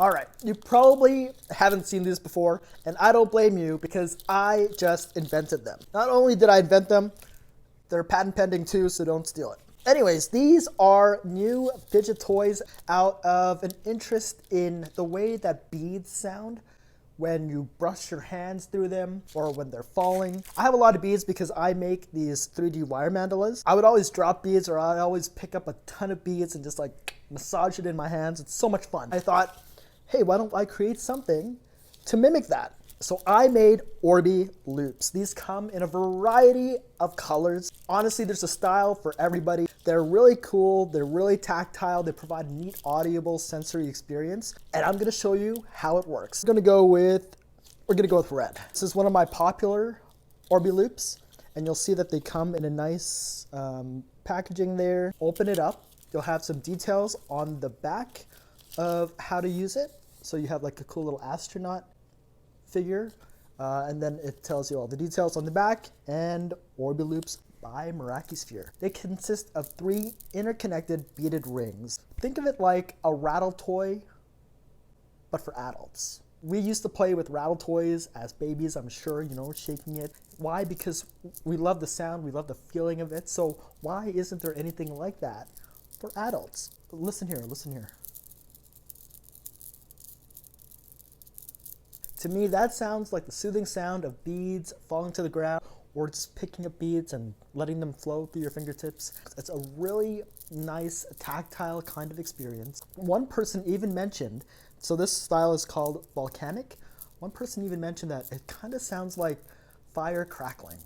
All right, you probably haven't seen these before, and I don't blame you because I just invented them. Not only did I invent them, they're patent pending too, so don't steal it. Anyways, these are new Fidget toys out of an interest in the way that beads sound when you brush your hands through them or when they're falling. I have a lot of beads because I make these 3D wire mandalas. I would always drop beads, or I'd always pick up a ton of beads and just like massage it in my hands. It's so much fun. I thought, hey, why don't I create something to mimic that? So I made Orby loops. These come in a variety of colors. Honestly, there's a style for everybody. They're really cool, they're really tactile, they provide a neat audible sensory experience. And I'm gonna show you how it works. We're gonna go with red. This is one of my popular Orby loops, and you'll see that they come in a nice packaging there. Open it up, you'll have some details on the back of how to use it. So you have like a cool little astronaut figure, and then it tells you all the details on the back, and Orby loops by Sphere. They consist of 3 interconnected beaded rings. Think of it like a rattle toy, but for adults. We used to play with rattle toys as babies, I'm sure, you know, shaking it. Why? Because we love the sound, we love the feeling of it, so why isn't there anything like that for adults? Listen here, listen here. To me, that sounds like the soothing sound of beads falling to the ground, or just picking up beads and letting them flow through your fingertips. It's a really nice, tactile kind of experience. One person even mentioned, so this style is called volcanic. One person even mentioned that it kind of sounds like fire crackling.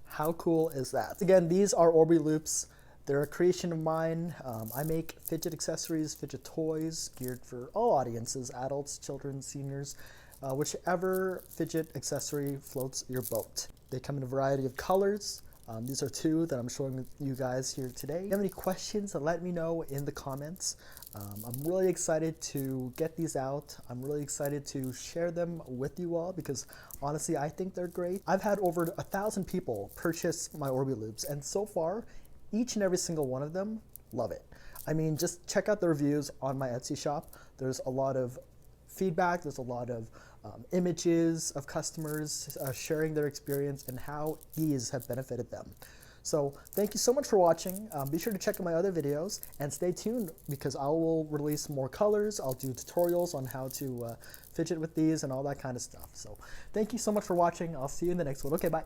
How cool is that? Again, these are Orby loops. They're a creation of mine. I make fidget accessories, fidget toys geared for all audiences, adults, children, seniors, whichever fidget accessory floats your boat. They come in a variety of colors. These are 2 that I'm showing you guys here today. If you have any questions, let me know in the comments. I'm really excited to get these out. I'm really excited to share them with you all because honestly, I think they're great. I've had over 1,000 people purchase my Orby loops, and so far, each and every single one of them love it. I mean, just check out the reviews on my Etsy shop. There's a lot of feedback, there's a lot of images of customers sharing their experience and how these have benefited them. So thank you so much for watching. Be sure to check out my other videos and stay tuned because I will release more colors. I'll do tutorials on how to fidget with these and all that kind of stuff. So thank you so much for watching. I'll see you in the next one. Okay, bye.